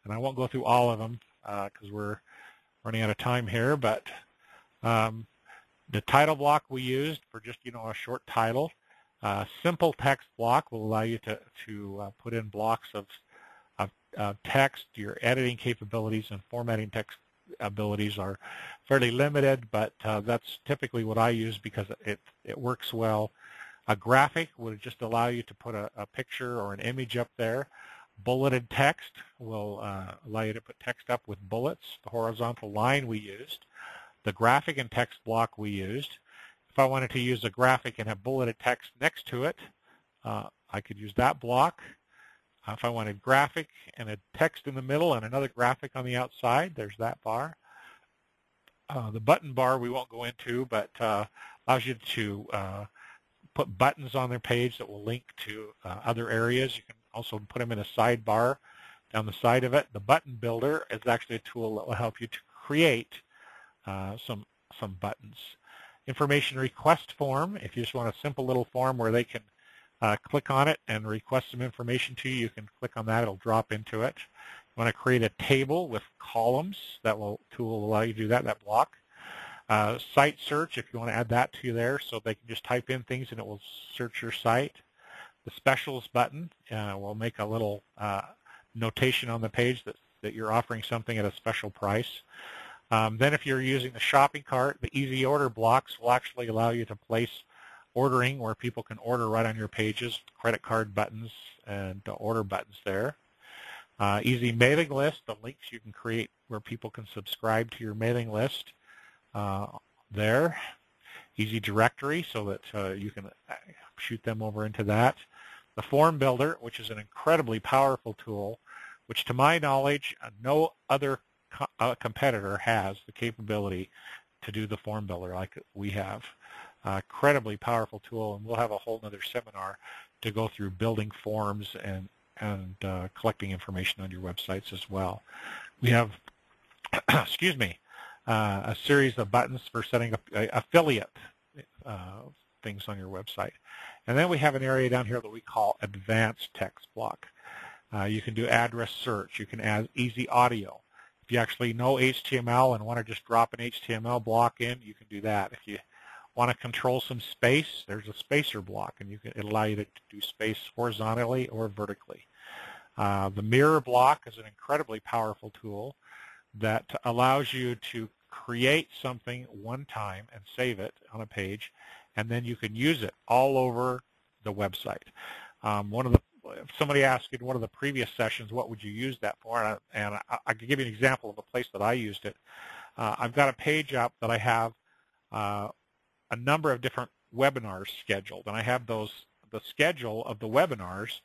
and I won't go through all of them because we're running out of time here, but the title block we used for just, a short title. Simple text block will allow you to put in blocks of text. Your editing capabilities and formatting text abilities are fairly limited, but that's typically what I use because it works well. A graphic would just allow you to put a picture or an image up there. Bulleted text will allow you to put text up with bullets. The horizontal line we used. The graphic and text block we used. If I wanted to use a graphic and have bulleted text next to it, I could use that block. If I wanted graphic and a text in the middle and another graphic on the outside, there's that bar. The button bar we won't go into, but allows you to put buttons on their page that will link to other areas. You can also put them in a sidebar down the side of it. The button builder is actually a tool that will help you to create some buttons. Information request form, if you just want a simple little form where they can click on it and request some information to you, you can click on that, it'll drop into it. You want to create a table with columns, tool will allow you to do that block. Site search, if you want to add that to there so they can just type in things and it will search your site. The specials button will make a little notation on the page that you're offering something at a special price. Then if you're using the shopping cart, the easy order blocks will actually allow you to place ordering where people can order right on your pages, credit card buttons and order buttons there. Easy mailing list, the links you can create where people can subscribe to your mailing list there. Easy directory so that you can shoot them over into that. The form builder, which is an incredibly powerful tool, which to my knowledge no other competitor has the capability to do the form builder like we have. Incredibly powerful tool, and we'll have a whole other seminar to go through building forms and collecting information on your websites as well. We have, excuse me, a series of buttons for setting up affiliate things on your website. And then we have an area down here that we call advanced text block. You can do address search. You can add easy audio. If you actually know HTML and want to just drop an HTML block in, you can do that. If you want to control some space, there's a spacer block, and it'll allow you to do space horizontally or vertically. The mirror block is an incredibly powerful tool that allows you to create something one time and save it on a page, and then you can use it all over the website. Somebody asked in one of the previous sessions, what would you use that for? And I can give you an example of a place that I used it. I've got a page up that I have a number of different webinars scheduled, and I have the schedule of the webinars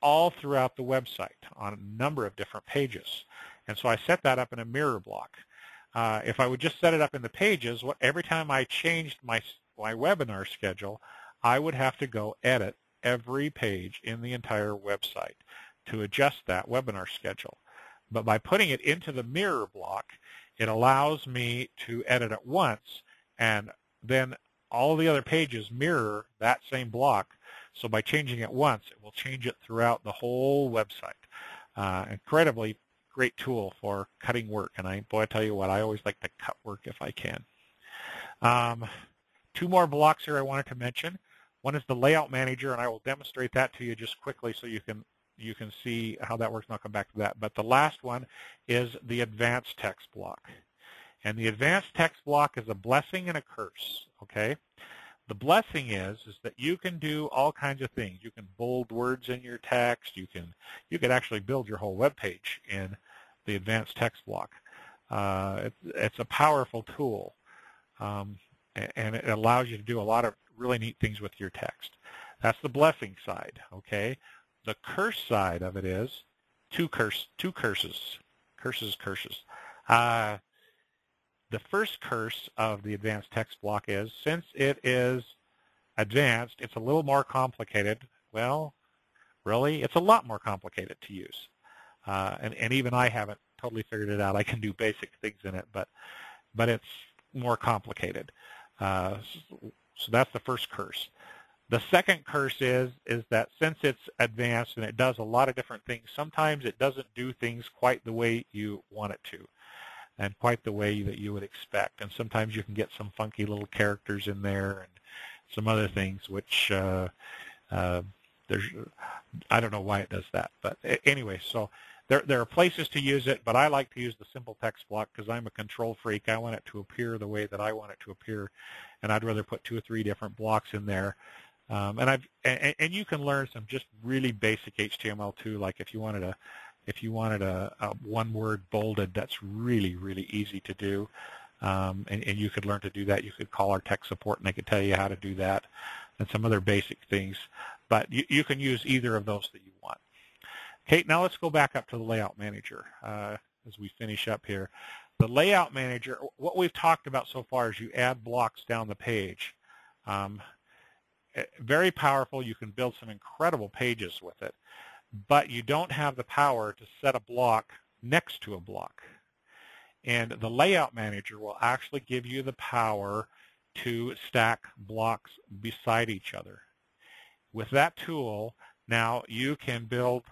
all throughout the website on a number of different pages. And so I set that up in a mirror block. If I would just set it up in the pages, every time I changed my webinar schedule, I would have to go edit every page in the entire website to adjust that webinar schedule. But by putting it into the mirror block, it allows me to edit it once, and then all the other pages mirror that same block. So by changing it once, it will change it throughout the whole website. Incredibly great tool for cutting work, and I tell you what, I always like to cut work if I can. Two more blocks here I wanted to mention. One is the layout manager, and I will demonstrate that to you just quickly so you can see how that works, and I'll come back to that. But the last one is the advanced text block. And the advanced text block is a blessing and a curse, okay? The blessing is that you can do all kinds of things. You can bold words in your text. You could actually build your whole web page in the advanced text block. It's a powerful tool, and it allows you to do a lot of really neat things with your text. That's the blessing side, okay? The curse side of it is two curses. Curses. The first curse of the advanced text block is, since it is advanced, it's a little more complicated. Well, really, it's a lot more complicated to use. And even I haven't totally figured it out. I can do basic things in it, but it's more complicated. So that's the first curse. The second curse is that since it's advanced and it does a lot of different things, sometimes it doesn't do things quite the way you want it to and quite the way that you would expect. And sometimes you can get some funky little characters in there and some other things which there's, I don't know why it does that. But anyway, so there are places to use it, but I like to use the simple text block because I'm a control freak. I want it to appear the way that I want it to appear, and I'd rather put 2 or 3 different blocks in there. And you can learn some just really basic HTML too. Like if you wanted a one word bolded, that's really easy to do. And you could learn to do that. You could call our tech support and they could tell you how to do that and some other basic things. But you can use either of those that you want. Okay, now let's go back up to the Layout Manager as we finish up here. The Layout Manager, what we've talked about so far is you add blocks down the page. Very powerful. You can build some incredible pages with it, but you don't have the power to set a block next to a block. And the Layout Manager will actually give you the power to stack blocks beside each other. With that tool, now you can build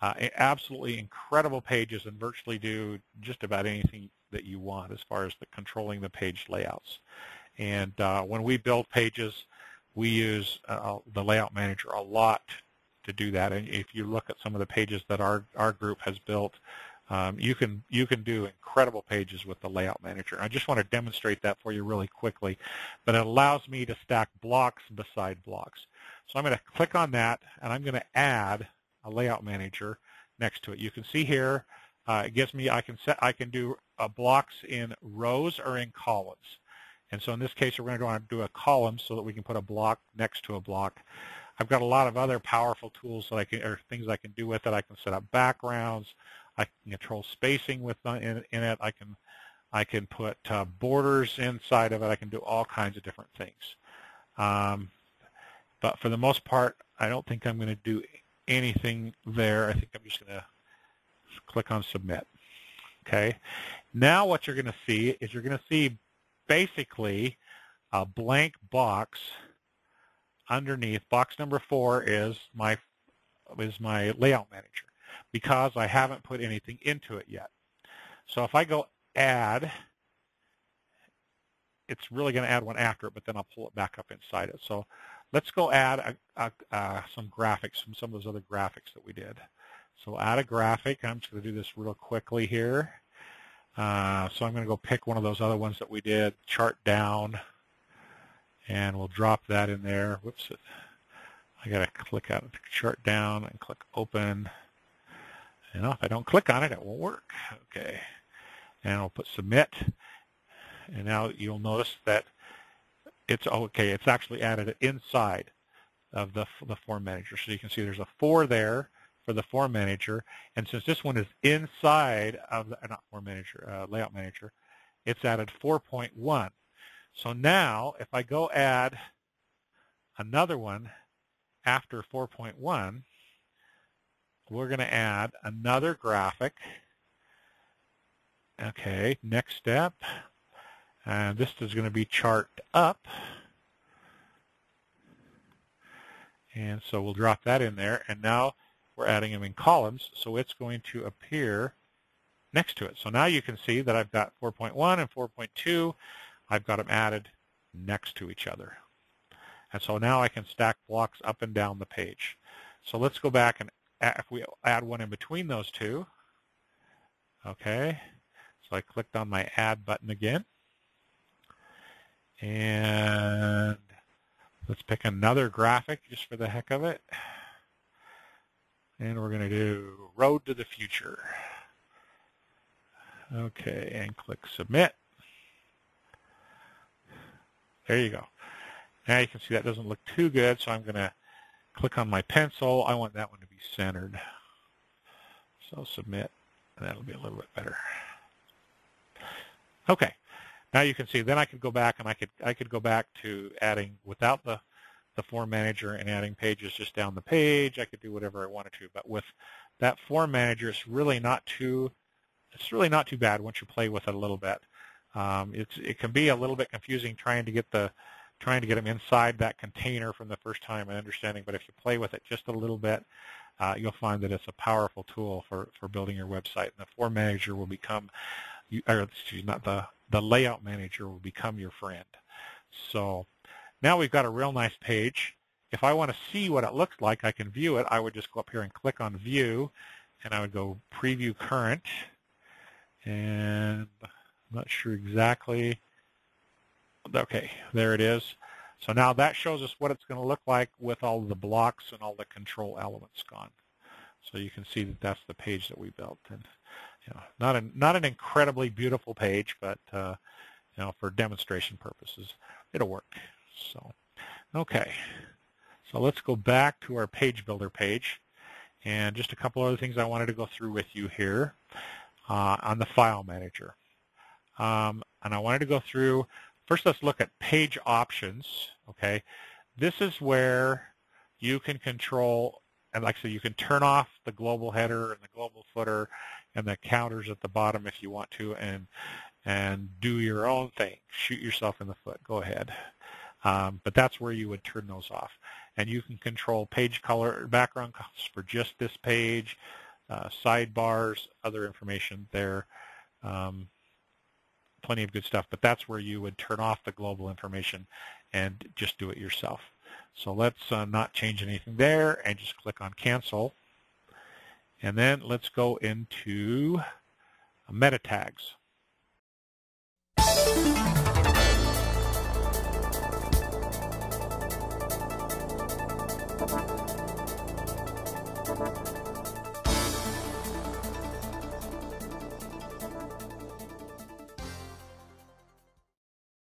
absolutely incredible pages and virtually do just about anything that you want as far as controlling the page layouts. And when we build pages, we use the Layout Manager a lot to do that. And if you look at some of the pages that our group has built, you can do incredible pages with the Layout Manager. I just want to demonstrate that for you really quickly, but it allows me to stack blocks beside blocks. So I'm going to click on that, and I'm going to add a Layout Manager next to it. You can see here, it gives me I can do blocks in rows or in columns. And so in this case, we're going to want to do a column so that we can put a block next to a block. I've got a lot of other powerful tools that or things I can do with it. I can set up backgrounds. I can control spacing with in it. I can put borders inside of it. I can do all kinds of different things. But for the most part, I don't think I'm going to do anything there. I think I'm just going to click on Submit. Okay. Now what you're going to see is you're going to see basically a blank box underneath. Box number 4 is my Layout Manager because I haven't put anything into it yet. So if I go Add, it's really going to add one after it, but then I'll pull it back up inside it. So let's go add some graphics from some of those other graphics that we did. So we'll add a graphic. I'm just going to do this real quickly here. So I'm going to go pick one of those other ones that we did, chart down, and we'll drop that in there. Whoops, I got to click out the chart down and click Open. You know, if I don't click on it, it won't work. Okay, and I'll put Submit, and now you'll notice that it's okay. It's actually added it inside of the Form Manager, so you can see there's a 4 there for the Form Manager, and since this one is inside of the Layout Manager, it's added 4.1. So now, if I go add another one after 4.1, we're going to add another graphic. Okay, next step, and this is going to be chart up, and so we'll drop that in there, and now we're adding them in columns, so it's going to appear next to it. So now you can see that I've got 4.1 and 4.2. I've got them added next to each other. And so now I can stack blocks up and down the page. So let's go back and if we add one in between those two. Okay, so I clicked on my Add button again. And let's pick another graphic just for the heck of it. And we're going to do Road to the Future. Okay, and click Submit. There you go. Now you can see that doesn't look too good, so I'm going to click on my pencil. I want that one to be centered. So Submit, and that'll be a little bit better. Okay, now you can see, then I could go back and I could go back to adding without the Form Manager and adding pages just down the page. I could do whatever I wanted to, but with that Form Manager, it's really not too bad once you play with it a little bit. It can be a little bit confusing trying to get the trying to get them inside that container from the first time and understanding, but if you play with it just a little bit, you'll find that it's a powerful tool for building your website. And the form manager will become, the layout manager will become your friend. So now we've got a real nice page. If I want to see what it looks like, I can view it. I would just go up here and click on View, and I would go Preview Current. And I'm not sure exactly. Okay, there it is. So now that shows us what it's going to look like with all of the blocks and all the control elements gone. So you can see that that's the page that we built. And not an incredibly beautiful page, but for demonstration purposes, it'll work. So okay, so let's go back to our page builder page, and just a couple other things I wanted to go through with you here on the file manager. And I wanted to go through. First, let's look at page options. Okay, this is where you can control, and like I said, you can turn off the global header and the global footer and the counters at the bottom if you want to, and do your own thing. Shoot yourself in the foot. Go ahead. But that's where you would turn those off. And you can control page color, background colors for just this page, sidebars, other information there. Plenty of good stuff, but that's where you would turn off the global information and just do it yourself. So let's not change anything there and just click on Cancel. And then let's go into meta tags.